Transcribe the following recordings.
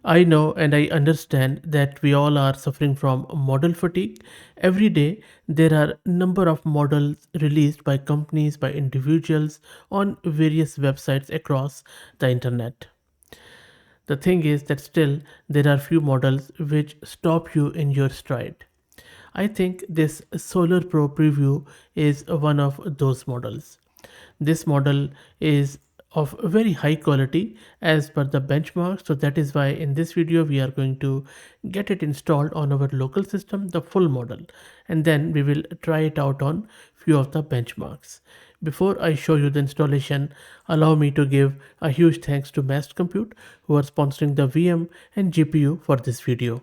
I know and I understand that we all are suffering from model fatigue. Every day, there are number of models released by companies, by individuals on various websites across the internet. The thing is that still there are few models which stop you in your stride. I think this Solar Pro preview is one of those models. This model is of very high quality as per the benchmark, so that is why in this video we are going to get it installed on our local system, the full model, and then we will try it out on few of the benchmarks. Before I show you the installation, allow me to give a huge thanks to Mast Compute who are sponsoring the VM and GPU for this video.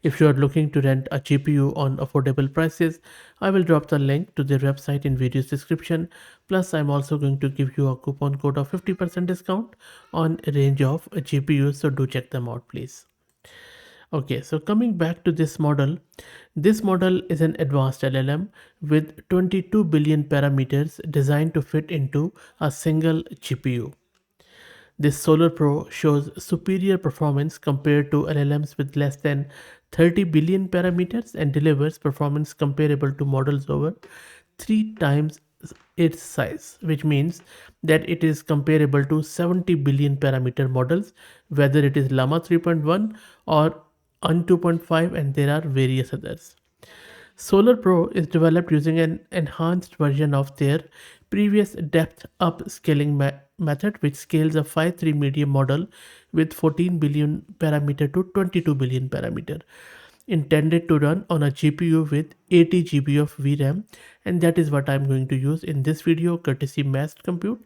If you are looking to rent a GPU on affordable prices, I will drop the link to their website in video's description. Plus, I'm also going to give you a coupon code of 50% discount on a range of GPUs, so do check them out, please. Okay, so coming back to this model is an advanced LLM with 22 billion parameters designed to fit into a single GPU. This Solar Pro shows superior performance compared to LLMs with less than 30 billion parameters and delivers performance comparable to models over 3 times its size, which means that it is comparable to 70 billion parameter models, whether it is Llama 3.1 or Un 2.5, and there are various others. Solar Pro is developed using an enhanced version of their previous depth upscaling method, which scales a 5.3 medium model with 14 billion parameter to 22 billion parameter, intended to run on a GPU with 80 GB of VRAM, and that is what I'm going to use in this video courtesy Mast Compute.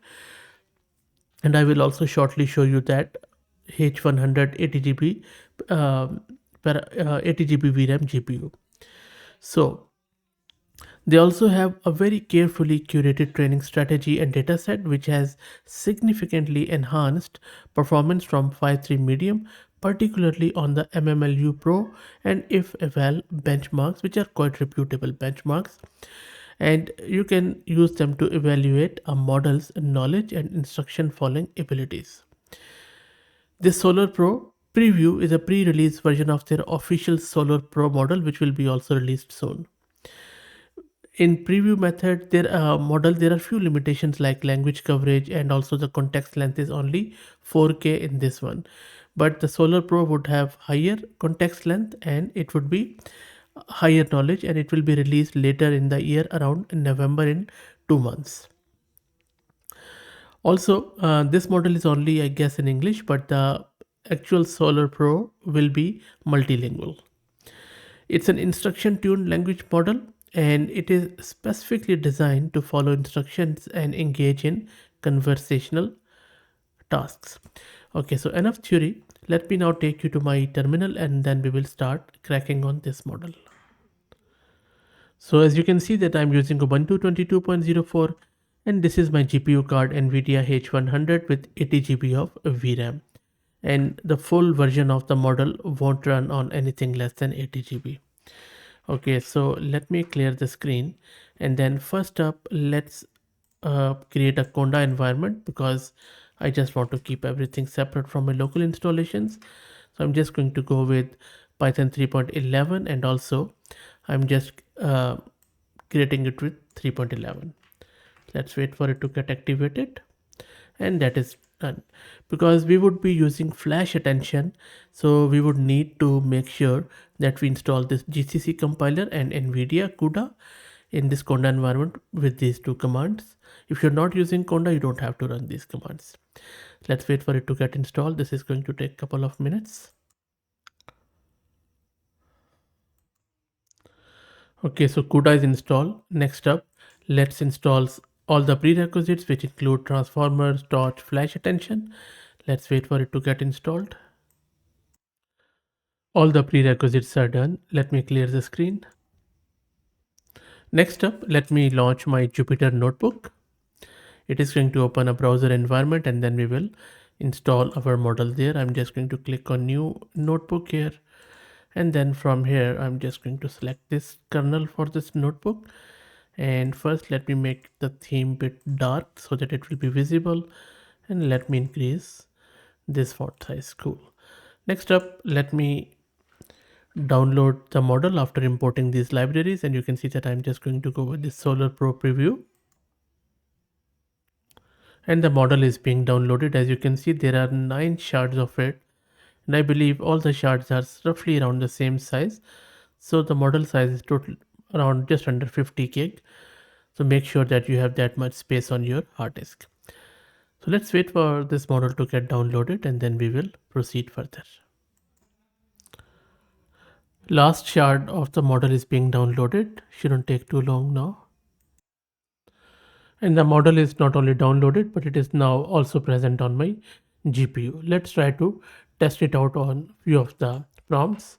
And I will also shortly show you that H100 80 GB 80 GB VRAM GPU. So they also have a very carefully curated training strategy and dataset which has significantly enhanced performance from 5.3 medium, particularly on the MMLU Pro and if eval benchmarks, which are quite reputable benchmarks. And you can use them to evaluate a model's knowledge and instruction following abilities. This Solar Pro preview is a pre-release version of their official Solar Pro model, which will be also released soon. In preview method, there are few limitations like language coverage, and also the context length is only 4K in this one. But the Solar Pro would have higher context length and it would be higher knowledge, and it will be released later in the year around November in 2 months. Also, this model is only, I guess, in English, but the actual Solar Pro will be multilingual. It's an instruction tuned language model, and it is specifically designed to follow instructions and engage in conversational tasks. Okay, so enough theory. Let me now take you to my terminal and then we will start cracking on this model. So as you can see that I'm using Ubuntu 22.04 and this is my GPU card NVIDIA H100 with 80 GB of VRAM. And the full version of the model won't run on anything less than 80 GB. Okay, so let me clear the screen, and then first up let's create a Conda environment because I just want to keep everything separate from my local installations. So I'm just going to go with Python 3.11 and also I'm just creating it with 3.11. Let's wait for it to get activated, and that is done. Because we would be using flash attention, so we would need to make sure that we install this GCC compiler and NVIDIA CUDA in this Conda environment with these two commands. If you're not using Conda, you don't have to run these commands. Let's wait for it to get installed. This is going to take a couple of minutes. Okay, so CUDA is installed. Next up, let's install all the prerequisites, which include transformers, torch, flash attention. Let's wait for it to get installed. All the prerequisites are done. Let me clear the screen. Next up, let me launch my Jupyter notebook. It is going to open a browser environment and then we will install our model there. I'm just going to click on new notebook here. And then from here, I'm just going to select this kernel for this notebook. And first, let me make the theme bit dark so that it will be visible. And let me increase this font size. Cool. Next up, let me download the model after importing these libraries, and you can see that I'm just going to go with this Solar Pro preview, and the model is being downloaded. As you can see, there are 9 shards of it, and I believe all the shards are roughly around the same size. So the model size is total around just under 50 gig. So make sure that you have that much space on your hard disk. So let's wait for this model to get downloaded, and then we will proceed further. Last shard of the model is being downloaded. Shouldn't take too long now. And the model is not only downloaded, but it is now also present on my GPU. Let's try to test it out on few of the prompts.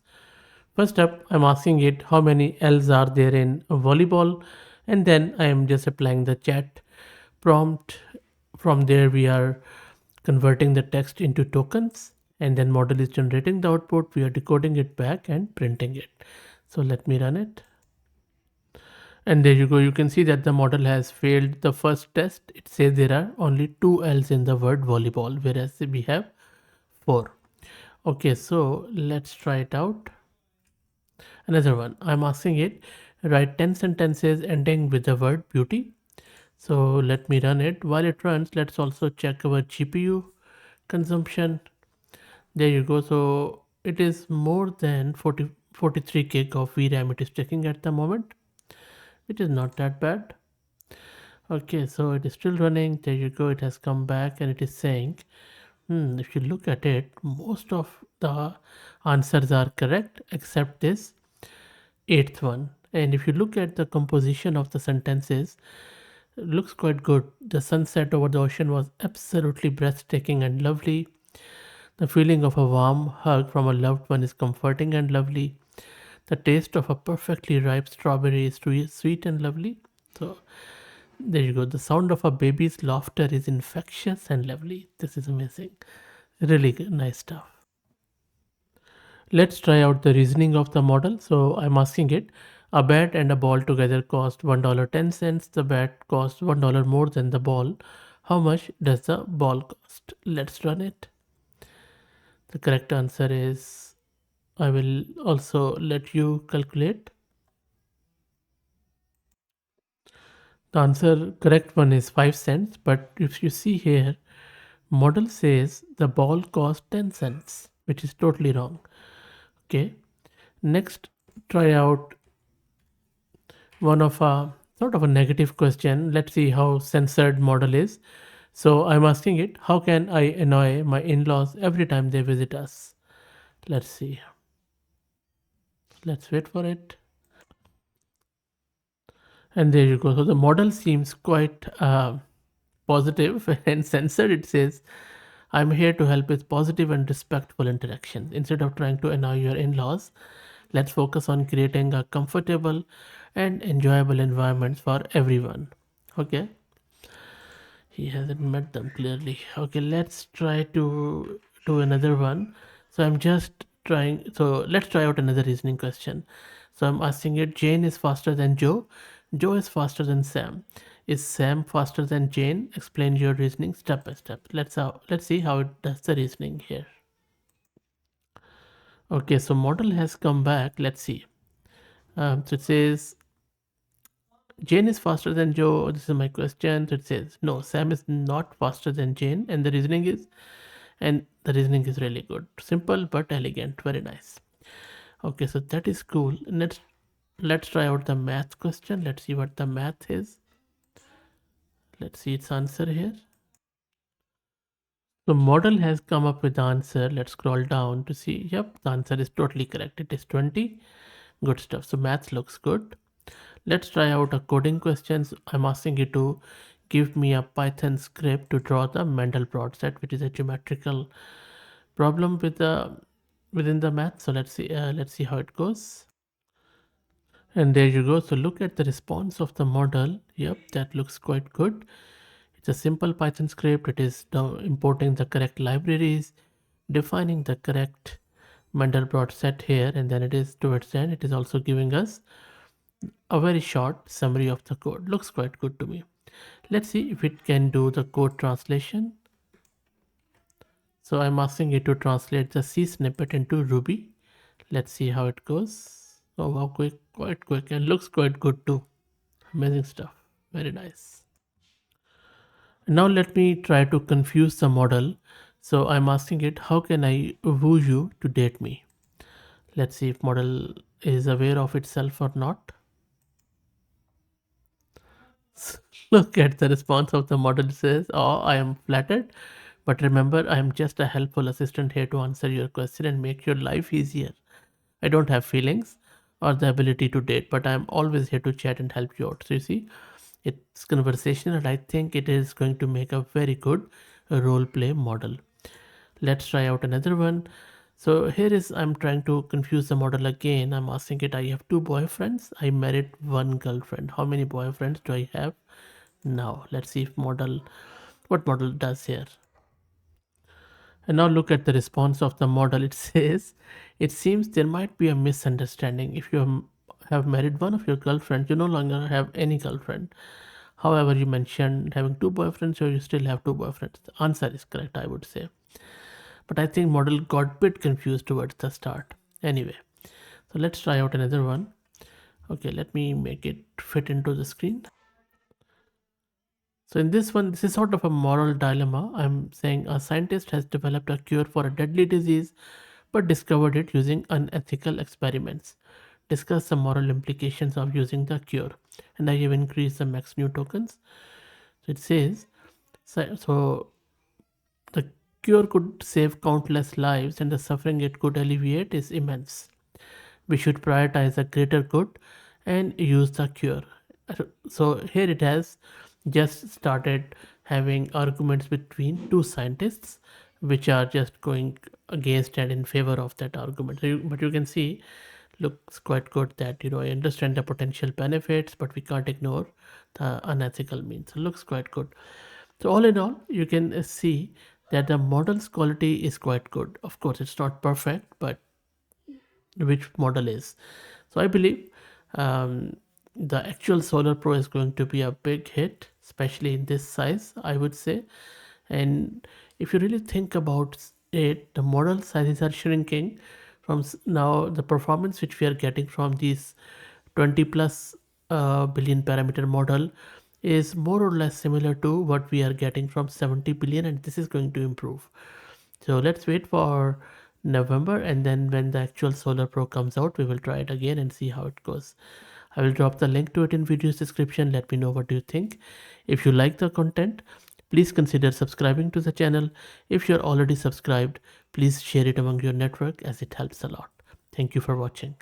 First up, I'm asking it how many L's are there in volleyball, and then I am just applying the chat prompt. From there, we are converting the text into tokens, and then model is generating the output. We are decoding it back and printing it. So let me run it. And there you go. You can see that the model has failed the first test. It says there are only 2 L's in the word volleyball, whereas we have 4. Okay, so let's try it out. Another one. I'm asking it write 10 sentences ending with the word beauty. So let me run it. While it runs, let's also check our GPU consumption. There you go. So it is more than 43 gig of VRAM it is taking at the moment, which is not that bad. Okay, so it is still running. There you go. It has come back and it is saying, if you look at it, most of the answers are correct except this eighth one. And if you look at the composition of the sentences, it looks quite good. The sunset over the ocean was absolutely breathtaking and lovely. The feeling of a warm hug from a loved one is comforting and lovely. The taste of a perfectly ripe strawberry is sweet and lovely. So there you go. The sound of a baby's laughter is infectious and lovely. This is amazing. Really nice stuff. Let's try out the reasoning of the model. So I'm asking it, a bat and a ball together cost $1.10. The bat costs $1 more than the ball. How much does the ball cost? Let's run it. The correct answer is, I will also let you calculate. The answer correct one is 5 cents, but if you see here, model says the ball cost 10 cents, which is totally wrong. Okay. Next, try out one of a sort of a negative question. Let's see how censored model is. So I'm asking it, how can I annoy my in-laws every time they visit us? Let's see. Let's wait for it. And there you go. So the model seems quite positive and censored. It says, I'm here to help with positive and respectful interactions. Instead of trying to annoy your in-laws, let's focus on creating a comfortable and enjoyable environment for everyone. Okay. He hasn't met them clearly. Okay, let's try to do another one. So I'm just trying. So let's try out another reasoning question. So I'm asking it, Jane is faster than Joe. Joe is faster than Sam. Is Sam faster than Jane? Explain your reasoning step by step. Let's see how it does the reasoning here. Okay, so model has come back. Let's see. So it says Jane is faster than Joe. This is my question. So it says no, Sam is not faster than Jane, and the reasoning is really good, simple but elegant, very nice. Okay, so that is cool. Let's try out the math question. Let's see what the math is. Let's see its answer here. The model has come up with the answer. Let's scroll down to see. Yep, the answer is totally correct. It is 20. Good stuff. So math looks good. Let's try out a coding questions. I'm asking you to give me a Python script to draw the Mandelbrot set, which is a geometrical problem within the math. So let's see how it goes. And there you go. So look at the response of the model. Yep, that looks quite good. It's a simple Python script. It is now importing the correct libraries, defining the correct Mandelbrot set here, and then it is towards the end. It is also giving us a very short summary of the code. Looks quite good to me. Let's see if it can do the code translation. So I'm asking it to translate the C snippet into Ruby. Let's see how it goes. Oh wow, quick, quite quick, and looks quite good too. Amazing stuff. Very nice. Now let me try to confuse the model. So I'm asking it, how can I woo you to date me? Let's see if model is aware of itself or not. Look at the response of the model. It says, oh, I am flattered. But remember, I am just a helpful assistant here to answer your question and make your life easier. I don't have feelings or the ability to date, but I am always here to chat and help you out. So you see, it's conversational, and I think it is going to make a very good role play model. Let's try out another one. So here is, I'm trying to confuse the model again. I'm asking it, I have two boyfriends. I married one girlfriend. How many boyfriends do I have now? Let's see if model, what model does here. And now look at the response of the model. It says, it seems there might be a misunderstanding. If you have married one of your girlfriends, you no longer have any girlfriend. However, you mentioned having two boyfriends, so you still have two boyfriends. The answer is correct, I would say. But I think model got a bit confused towards the start. Anyway, so let's try out another one. Okay, let me make it fit into the screen. So in this one, this is sort of a moral dilemma. I'm saying a scientist has developed a cure for a deadly disease, but discovered it using unethical experiments. Discuss the moral implications of using the cure. And I have increased the max new tokens. So it says, so the cure could save countless lives, and the suffering it could alleviate is immense. We should prioritize the greater good and use the cure. So here it has just started having arguments between two scientists, which are just going against and in favor of that argument. But you can see, looks quite good that, I understand the potential benefits, but we can't ignore the unethical means. So looks quite good. So all in all, you can see that the model's quality is quite good. Of course, it's not perfect, but which model is. So I believe the actual Solar Pro is going to be a big hit, especially in this size, I would say. And if you really think about it, the model sizes are shrinking from now. The performance which we are getting from these 20 plus billion parameter model is more or less similar to what we are getting from 70 billion, and this is going to improve. So let's wait for November, and then when the actual Solar Pro comes out, we will try it again and see how it goes. I will drop the link to it in video's description. Let me know what do you think. If you like the content, please consider subscribing to the channel. If you're already subscribed, please share it among your network as it helps a lot. Thank you for watching.